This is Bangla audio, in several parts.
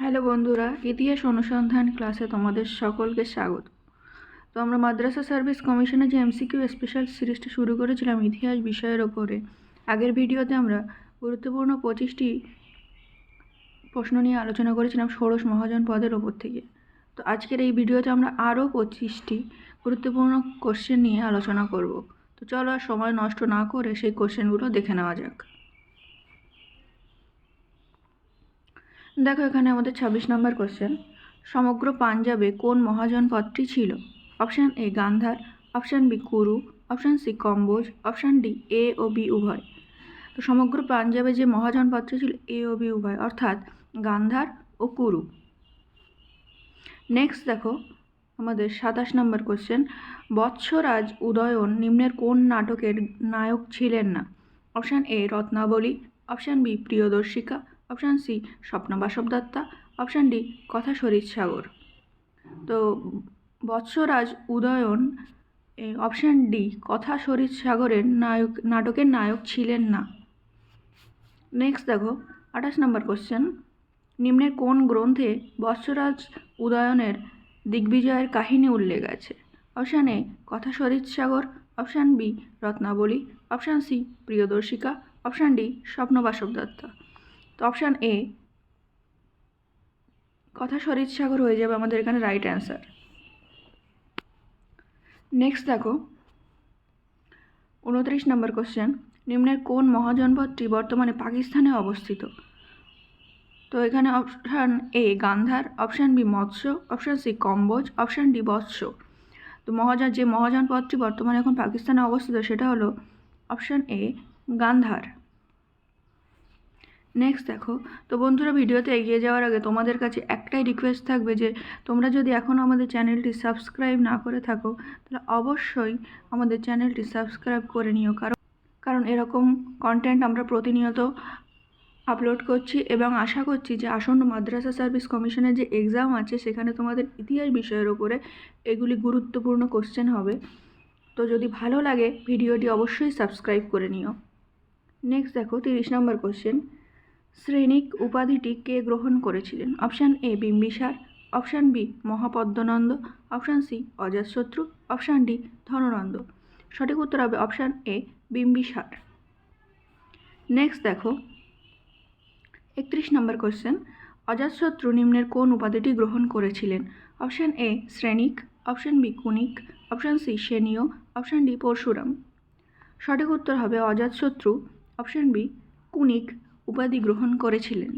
হ্যালো বন্ধুরা, ইতিহাস অনুসন্ধান ক্লাসে তোমাদের সকলকে স্বাগত। তো আমরা মাদ্রাসা সার্ভিস কমিশনের যে এমসিকিউ স্পেশাল সিরিজটা শুরু করেছিলাম ইতিহাস বিষয়ের ওপরে, আগের ভিডিওতে আমরা গুরুত্বপূর্ণ 25টি প্রশ্ন নিয়ে আলোচনা করেছিলাম ষোড়শ মহাজন পদের ওপর থেকে। তো আজকের এই ভিডিওতে আমরা আরও 25টি গুরুত্বপূর্ণ কোশ্চেন নিয়ে আলোচনা করব। তো চলো আর সময় নষ্ট না করে সেই কোশ্চেনগুলো দেখে নেওয়া যাক। দেখো, এখানে আমাদের 26 নম্বর কোশ্চেন, সমগ্র পাঞ্জাবে কোন মহাজনপদটি ছিল? Option A Gandhara, option B Kuru, option C Kamboja, option D A ও বি উভয়। তো সমগ্র পাঞ্জাবে যে মহাজনপদটি ছিল এ ও বি উভয়, অর্থাৎ গান্ধার ও কুরু। নেক্সট দেখো আমাদের 27 নম্বর কোশ্চেন, বৎসরাজ উদয়ন নিম্নের কোন নাটকের নায়ক ছিলেন না? Option A Ratnavali, option B Priyadarshika, option C Swapnavasavadatta, option D Kathasaritsagara. তো বৎসরাজ উদয়ন অপশান ডি কথা শরীরসাগরের নাটকের নায়ক ছিলেন না। নেক্সট দেখো 28 নম্বর কোশ্চেন, নিম্নের কোন গ্রন্থে বৎসরাজ উদয়নের দিগ্বিজয়ের কাহিনী উল্লেখ আছে? Option A Kathasaritsagara, option B Ratnavali, option C Priyadarshika, option D Swapnavasavadatta. তো অপশান এ কথা শরীরসাগর হয়ে যাবে আমাদের এখানে রাইট অ্যান্সার। নেক্সট দেখো 29 নম্বর কোশ্চেন, নিম্নের কোন মহাজনপদটি বর্তমানে পাকিস্তানে অবস্থিত? তো এখানে option A Gandhara, option B Matsya, option C Kamboja, option D Vatsa. তো যে মহাজনপদটি বর্তমানে এখন পাকিস্তানে অবস্থিত সেটা হলো অপশান এ গান্ধার। নেক্সট দেখো, তো বন্ধুরা ভিডিওতে এগিয়ে যাওয়ার আগে তোমাদের কাছে একটাই রিকোয়েস্ট থাকবে যে তোমরা যদি এখনও আমাদের চ্যানেলটি সাবস্ক্রাইব না করে থাকো তাহলে অবশ্যই আমাদের চ্যানেলটি সাবস্ক্রাইব করে নিও, কারণ এরকম কন্টেন্ট আমরা প্রতিনিয়ত আপলোড করছি এবং আশা করছি যে আসন্ন মাদ্রাসা সার্ভিস কমিশনের যে এক্সাম আছে সেখানে তোমাদের ইতিহাস বিষয়ের ওপরে এগুলি গুরুত্বপূর্ণ কোশ্চেন হবে। তো যদি ভালো লাগে ভিডিওটি অবশ্যই সাবস্ক্রাইব করে নিও। নেক্সট দেখো 30 নম্বর কোশ্চেন, শ্রেণিক উপাধিটি কে গ্রহণ করেছিলেন? Option A Bimbisara, option B Mahapadma Nanda, option C Ajatashatru, option D Dhana Nanda. সঠিক উত্তর হবে অপশান এ বিম্বিসার। নেক্সট দেখো 31 নম্বর কোশ্চেন, অজাতশত্রু নিম্নের কোন উপাধিটি গ্রহণ করেছিলেন? Option A Shrenika, option B Kunika, option C Seniya, option D Parashuram. সঠিক উত্তর হবে অজাতশত্রু অপশান বি কুনিক উপাধি গ্রহণ করেছিলেন।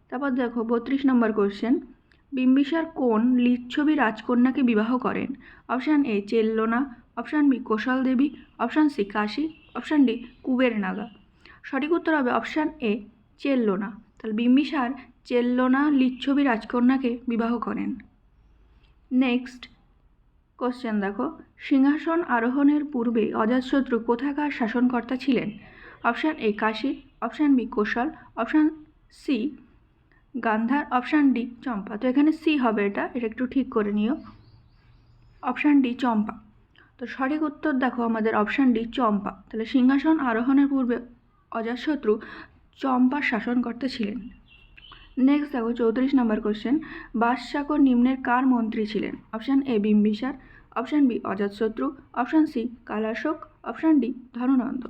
তারপর দেখো 32 নম্বর কোশ্চেন, বিম্বিসার কোন লিচ্ছবি রাজকন্যাকে বিবাহ করেন? Option A Chellona, option B Koshala Devi, option C Kashi, option D Kuber Naga. সঠিক উত্তর হবে অপশান এ চেল্লোনা। তাহলে বিম্বিসার চেল্লোনা লিচ্ছবি রাজকন্যাকে বিবাহ করেন। নেক্সট কোশ্চেন দেখো, সিংহাসন আরোহণের পূর্বে অজাতশত্রু কোথাকার শাসনকর্তা ছিলেন? Option A Kashi, option B Kosala, option C Gandhara, option D Champa. তো এখানে সি হবে, এটা একটু ঠিক করে নিও, অপশান ডি চম্পা। তো সঠিক উত্তর দেখো আমাদের অপশান ডি চম্পা। তাহলে সিংহাসন আরোহণের পূর্বে অজাতশত্রু চম্পার শাসনকর্তা ছিলেন। নেক্সট দেখো 34 নম্বর কোশ্চেন, বাদশাকর নিম্নের কার মন্ত্রী ছিলেন? Option A Bimbisara, option B Ajatashatru, option C Kalashoka, option D Dhana Nanda.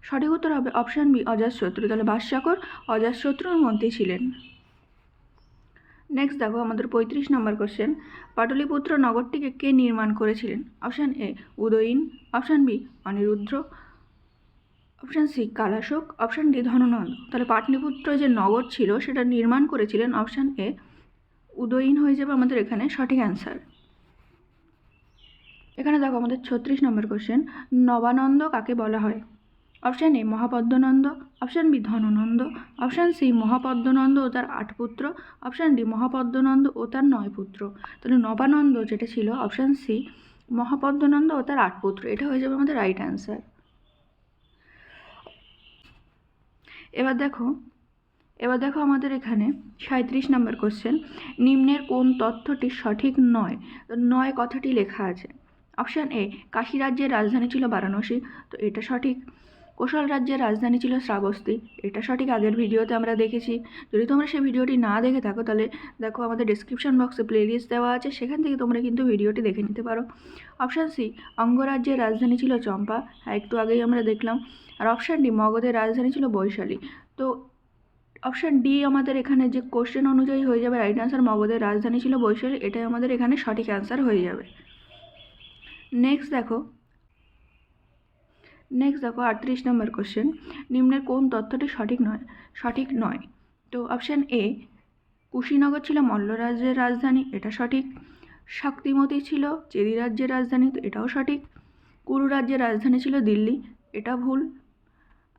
সঠিক উত্তর হবে অপশান বি অজাতশত্রু। তাহলে বাদশাকর অজাতশত্রুর মন্ত্রী ছিলেন। নেক্সট দেখো আমাদের 35 নম্বর কোশ্চেন, পাটলিপুত্র নগরটিকে কে নির্মাণ করেছিলেন? Option A Udayin, option B Aniruddha, option C Kalashoka, option D Dhana Nanda. তাহলে পাটলিপুত্র যে নগর ছিল সেটা নির্মাণ করেছিলেন অপশান এ উদয়ীন হয়ে যাবে আমাদের এখানে সঠিক অ্যান্সার। এখানে দেখো আমাদের 36 নম্বর কোশ্চেন, নবানন্দ কাকে বলা হয়? Option A Mahapadmananda, option B Dhanananda, option C Mahapadmananda ও তার 8 পুত্র, অপশান ডি মহাপদ্মনন্দ ও তার 9 পুত্র। তাহলে নবানন্দ যেটা ছিল অপশান সি মহাপদ্মনন্দ ও তার 8 পুত্র, এটা হয়ে যাবে আমাদের রাইট অ্যান্সার। এবার দেখো আমাদের এখানে 37 নম্বর কোশ্চেন, নিম্নের কোন তথ্যটি সঠিক নয়? নয় কথাটি লেখা আছে। অপশান এ কাশী রাজ্যের রাজধানী ছিল বারাণসী, তো এটা সঠিক। কোশল রাজ্যের রাজধানী ছিল শ্রাবস্তী, এটা সঠিক, আগের ভিডিওতে আমরা দেখেছি। যদি তোমরা সেই ভিডিওটি না দেখে থাকো তাহলে দেখো আমাদের ডেসক্রিপশন বক্সে প্লেলিস্ট দেওয়া আছে, সেখান থেকে তোমরা কিন্তু ভিডিওটি দেখে নিতে পারো। অপশান সি, অঙ্গরাজ্যের রাজধানী ছিল চম্পা, হ্যাঁ একটু আগেই আমরা দেখলাম। আর অপশান ডি, মগধের রাজধানী ছিল বৈশালী। তো অপশান ডি আমাদের এখানে যে কোশ্চেন অনুযায়ী হয়ে যাবে রাইট অ্যান্সার, মগধের রাজধানী ছিল বৈশালী, এটাই আমাদের এখানে সঠিক অ্যান্সার হয়ে যাবে। নেক্সট দেখো 38 নম্বর কোশ্চেন, নিম্নের কোন তথ্যটি সঠিক নয়? তো অপশান এ, কুশীনগর ছিল মল্ল রাজ্যের রাজধানী, এটা সঠিক। শক্তিমতী ছিল চেদি রাজ্যের রাজধানী, তো এটাও সঠিক। কুরু রাজ্যের রাজধানী ছিল দিল্লি, এটা ভুল।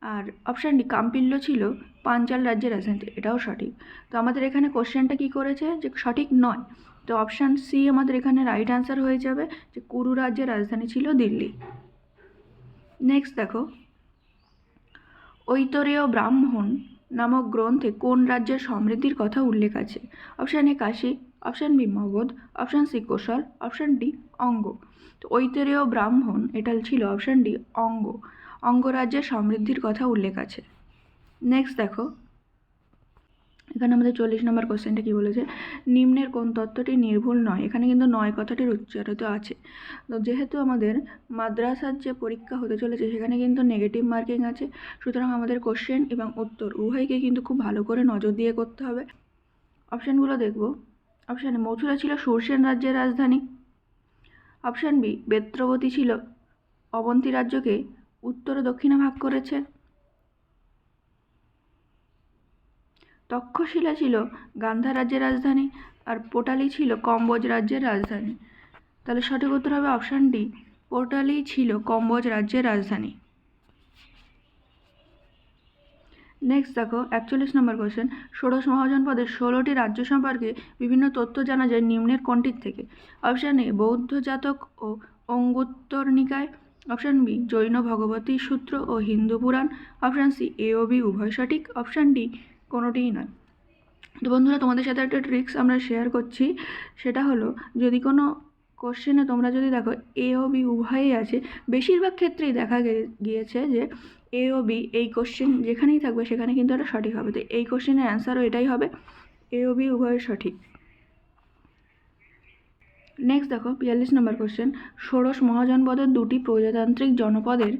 আর অপশান ডি, কাম্পিল্য ছিল পাঞ্চাল রাজ্যের রাজধানী, এটাও সঠিক। তো আমাদের এখানে কোশ্চেনটা কি করেছে যে সঠিক নয়, তো অপশান সি আমাদের এখানে রাইট অ্যান্সার হয়ে যাবে, যে কুরু রাজ্যের রাজধানী ছিল দিল্লি। নেক্সট দেখো, ঐতরেয় ব্রাহ্মণ নামক গ্রন্থে কোন রাজ্যের সমৃদ্ধির কথা উল্লেখ আছে? Option A Kashi, option B Magadha, option C Kosala, option D Anga. তো ঐতরেয় ব্রাহ্মণ এটা ছিল অপশান ডি অঙ্গরাজ্যের সমৃদ্ধির কথা উল্লেখ আছে। নেক্সট দেখো, এখানে আমাদের 40 নম্বর কোশ্চেনটা কী বলেছে, নিম্নের কোন তত্ত্বটি নির্ভুল নয়? এখানে কিন্তু নয় কথাটির উচ্চারিত আছে। তো যেহেতু আমাদের মাদ্রাসার যে পরীক্ষা হতে চলেছে সেখানে কিন্তু নেগেটিভ মার্কিং আছে, সুতরাং আমাদের কোশ্চেন এবং উত্তর উভয়কে কিন্তু খুব ভালো করে নজর দিয়ে করতে হবে। অপশানগুলো দেখব। অপশান এ, মথুরা ছিল সুরসেন রাজ্যের রাজধানী। অপশান বি, বেত্রবতী ছিল অবন্তী রাজ্যকে উত্তর ও দক্ষিণে ভাগ করেছে। তক্ষশিলা ছিল গান্ধার রাজ্যের রাজধানী, আর পোটালি ছিল কম্বোজ রাজ্যের রাজধানী। তাহলে সঠিক উত্তর হবে অপশান ডি, পোটালি ছিল কম্বোজ রাজ্যের রাজধানী। নেক্সট দেখো 41 নম্বর কোশ্চেন, ষোড়শ মহাজনপদের 16টি রাজ্য সম্পর্কে বিভিন্ন তথ্য জানা যায় নিম্নের কোনটির থেকে? অপশান এ, বৌদ্ধ জাতক ও অঙ্গুত্তর নিকায়। অপশান বি, জৈন ভগবতী সূত্র ও হিন্দু পুরাণ। অপশান সি, এ ও বি উভয় সঠিক। অপশান ডি কোনোটিই নয়। তো বন্ধুরা, তোমাদের সাথে একটা ট্রিক্স আমরা শেয়ার করছি, সেটা হলো যদি কোনো কোশ্চেনে তোমরা যদি দেখো এ ও বি উভয়ই আছে, বেশিরভাগ ক্ষেত্রেই দেখা গিয়েছে যে এ ও বি এই কোশ্চেন যেখানেই থাকবে সেখানে কিন্তু এটা সঠিক হবে। তো এই কোশ্চেনের অ্যান্সারও এটাই হবে, এ ও বি উভয় সঠিক। নেক্সট দেখো 42 নম্বর কোশ্চেন, ষোড়শ মহাজনপদের দুটি প্রজাতান্ত্রিক জনপদের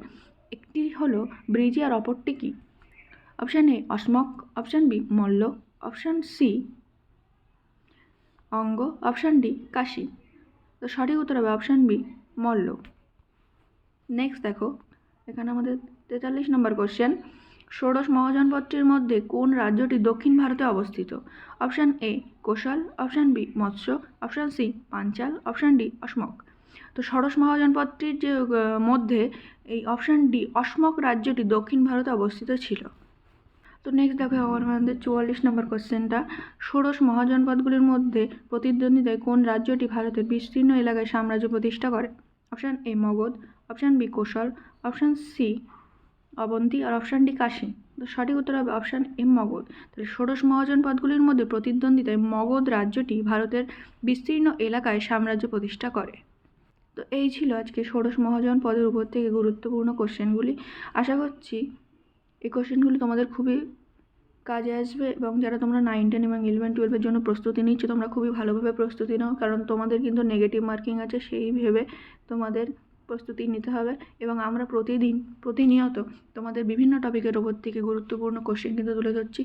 একটি হলো ব্রিজি আর অপরটি কী? Option A Ashmaka, option B Malla, option C Anga, option D Kashi. তো সঠিক উত্তর হবে অপশান বি মল্ল। নেক্সট দেখো, এখানে আমাদের 43 নম্বর কোশ্চেন, ষোড়শ মহাজনপদটির মধ্যে কোন রাজ্যটি দক্ষিণ ভারতে অবস্থিত? Option A Koshala, option B Matsya, option C Panchala, option D Ashmaka. তো ষোড়শ মহাজনপদটির যে মধ্যে এই অপশান ডি অসমক রাজ্যটি দক্ষিণ ভারতে অবস্থিত ছিল। তো নেক্সট দেখো আমাদের 44 নম্বর কোশ্চেনটা, ষোড়শ মহাজনপদগুলির মধ্যে প্রতিদ্বন্দ্বিতায় কোন রাজ্যটি ভারতের বিস্তীর্ণ এলাকায় সাম্রাজ্য প্রতিষ্ঠা করে? Option A Magadha, option B Kosala, option C Avanti, আর অপশান ডি কাশী। তো সঠিক উত্তর হবে অপশান এ মগধ। তাহলে ষোড়শ মহাজনপদগুলির মধ্যে প্রতিদ্বন্দ্বিতায় মগধ রাজ্যটি ভারতের বিস্তীর্ণ এলাকায় সাম্রাজ্য প্রতিষ্ঠা করে। তো এই ছিল আজকে ষোড়শ মহাজনপদের উপর থেকে গুরুত্বপূর্ণ কোশ্চেনগুলি। আশা করছি এই কোশ্চেনগুলি তোমাদের খুবই কাজে আসবে, এবং যারা তোমরা 9, 10 এবং 11, 12-এর জন্য প্রস্তুতি নিচ্ছ তোমরা খুবই ভালোভাবে প্রস্তুতি নাও, কারণ তোমাদের কিন্তু নেগেটিভ মার্কিং আছে, সেই ভেবে তোমাদের প্রস্তুতি নিতে হবে। এবং আমরা প্রতিনিয়ত তোমাদের বিভিন্ন টপিকের ওপর থেকে গুরুত্বপূর্ণ কোশ্চেন কিন্তু তুলে ধরছি,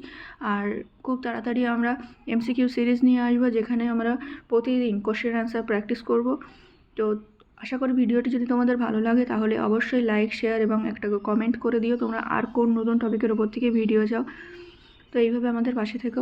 আর খুব তাড়াতাড়ি আমরা এমসিকিউ সিরিজ নিয়ে আসবো, যেখানে আমরা প্রতিদিন কোশ্চেন অ্যান্সার প্র্যাকটিস করব। তো আশা করি ভিডিওটি যদি তোমাদের ভালো লাগে তাহলে অবশ্যই লাইক, শেয়ার এবং একটা কমেন্ট করে দিও তোমরা আর কোন নতুন টপিকের ওপর থেকে ভিডিও চাও। তো এইভাবে আমাদের পাশে থেকো।